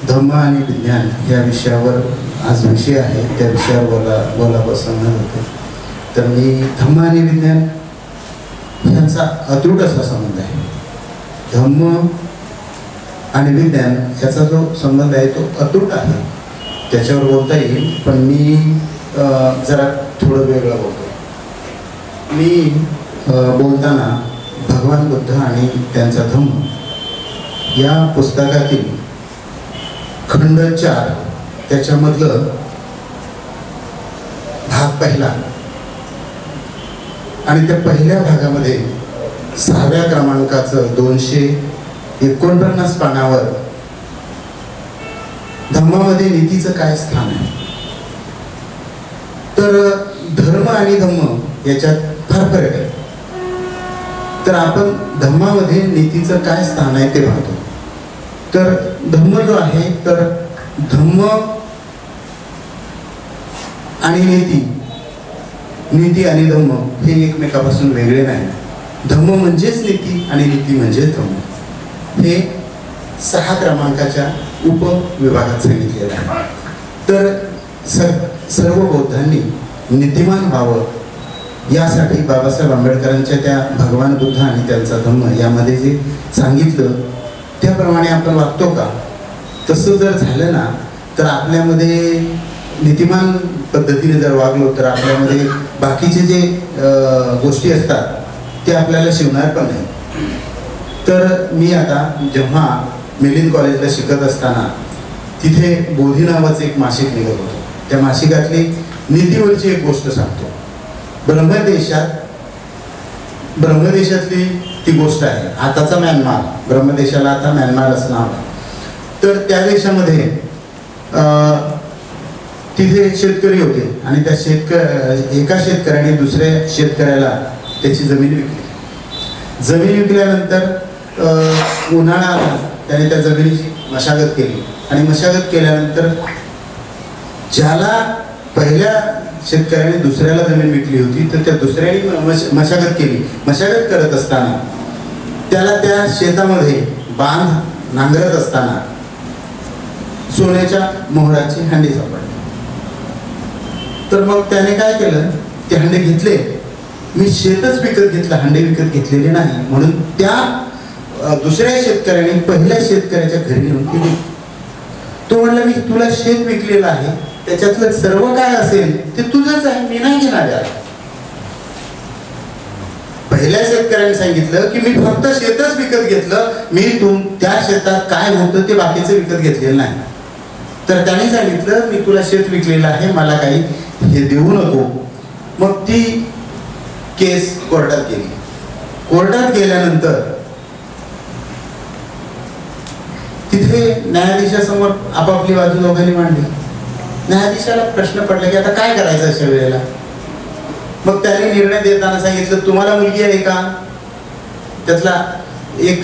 धम्म आणि विज्ञान या विषयावर आज विषय आहे, त्या विषयावर बोलायला होते. तर मी धम्म आणि विज्ञान यांचा अतूट असा संबंध आहे. धम्म आणि विज्ञान याचा जो संबंध आहे तो अतूट आहे, त्याच्यावर बोलता येईल. पण मी जरा थोडं वेगळं बोलतो. मी बोलताना भगवान बुद्ध आणि त्यांचा धम्म या पुस्तकातील खंड 4 त्याच्यामधलं भाग पहिला आणि त्या पहिल्या भागामध्ये 6व्या क्रमांकाचं 249 पानावर धम्मामध्ये नीतीचं काय स्थान आहे. तर धर्म आणि धम्म याच्यात फार फरक आहे. तर आपण धम्मामध्ये नीतीचं काय स्थान आहे ते पाहतो. तर धम्म जो आहे, तर धम्म आणि नीती आणि धम्म हे एकमेकापासून वेगळे नाही. धम्म म्हणजेच नीती आणि नीती म्हणजेच धम्म हे 6 क्रमांकाच्या उपविभागात सांगितलेलं आहे. तर सर्व बौद्धांनी नीतिमान व्हावं यासाठी बाबासाहेब आंबेडकरांच्या त्या भगवान बुद्ध आणि त्यांचा धम्म यामध्ये जे सांगितलं त्याप्रमाणे आपण वागतो का? तसं जर झालं ना तर आपल्यामध्ये नीतिमान पद्धतीने जर वागलो तर आपल्यामध्ये बाकीचे जे गोष्टी असतात ते आपल्याला शिवणार पण नाही. तर मी आता जेव्हा मिलिंद कॉलेजला शिकत असताना तिथे बोधी नावाचं एक मासिक निघत होतं. त्या मासिकातली नीतीवरची एक गोष्ट सांगतो. ब्रह्मदेशातली ती गोष्ट आहे. आताचा म्यानमार, ब्रह्मदेशाला आता म्यानमार असं नाव आहे. तर त्या देशामध्ये तिथे शेतकरी होते आणि त्या एका शेतकऱ्याने दुसऱ्या शेतकऱ्याला त्याची जमीन विकली. जमीन विकल्यानंतर उन्हाळा आला, त्याने त्या जमिनीची मशागत केली आणि मशागत केल्यानंतर ज्याला पहिल्या शेतकऱ्याने दुसऱ्याला जमीन विकली होती तर त्या दुसऱ्याने मशागत केली. मशागत करत असताना त्याला त्या शेतामध्ये बांध नांगरत असताना सोन्याच्या मोहराची हंडी सापडली. तर मग त्याने काय केलं, ते हंडे घेतले. मी शेतच विकत घेतलं, हंडे विकत घेतलेले नाही. म्हणून त्या दुसऱ्या शेतकऱ्याने पहिल्या शेतकऱ्याच्या घरी नेऊन दिली. तो म्हणला मी तुला शेत विकलेलं आहे, त्याच्यातलं सर्व काय असेल ते तुझंच आहे, मी नाही घेणार आहे. पहिल्या शेतकऱ्याने सांगितलं की मी फक्त शेतच विकत घेतलं, मी त्या शेतात काय होतं ते बाकीचं विकत घेतलेलं नाही. तर त्याने सांगितलं मी तुला शेत विकलेलं आहे, मला काही हे देऊ नको. मग ती केस कोर्टात गेली. कोर्टात गेल्यानंतर तिथे न्यायाधीशासमोर आपापली बाजू दोघांनी मांडली. न्यायाधीशाला प्रश्न पडला की आता काय करायचं अशा वेळेला. मग त्याने निर्णय देताना सांगितलं तुम्हाला मुलगी आहे का? त्यातला एक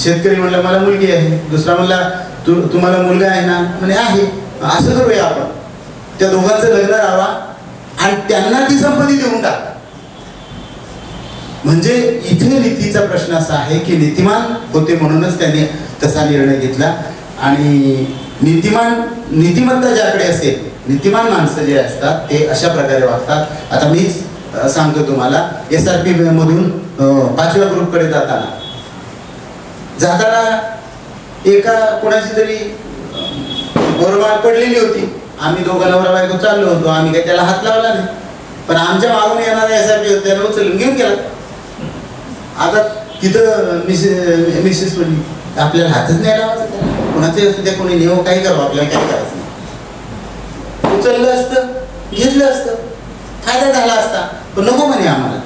शेतकरी म्हणला मला मुलगी आहे. दुसरा म्हणला तुम्हाला मुलगा आहे ना? म्हणे आहे. असं करूया आपण, त्या दोघांचं लग्न राहावा आणि त्यांना ती संपत्ती देऊन टाक. म्हणजे इथे नीतीचा प्रश्न असा आहे की नीतिमान होते म्हणूनच त्यांनी तसा निर्णय घेतला. आणि नीतिमत्ता ज्याकडे असेल, नीतिमान माणसं जे असतात ते अशा प्रकारे वागतात. आता मीच सांगतो तुम्हाला, SRP मधून 5व्या ग्रुपकडे जाताना एका कोणाची तरी गोरमाळ पडलेली होती. आम्ही दोघं नवरा बायको चाललो होतो. आम्ही काही त्याला हात लावला नाही, पण आमच्या मागून येणाऱ्या SRP होते त्याला उचलून घेऊन गेला. आता तिथं मिसेस म्हणली आपल्याला हातच नाही लावायचं, कोणाचे असू द्या कोणी नेव काही करावं, आपल्याला काय करायचं नाही. उचललं असतं, घेतलं असतं, फायदा झाला असता, पण नको म्हणे आम्हाला.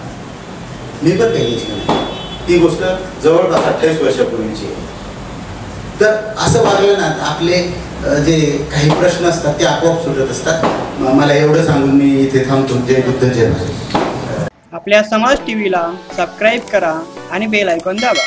मी पण काही घेतलं नाही. ही गोष्ट जवळपास 28 वर्षापूर्वीची आहे. तर असं वागलं ना आपले जे काही प्रश्न असतात ते आपोआप सुटत असतात. मला एवढं सांगून मी इथे थांबतो. जय बुद्ध, जय भारत. आपल्या समाज टीव्हीला सबस्क्राईब करा आणि बेल आयकॉन दाबा.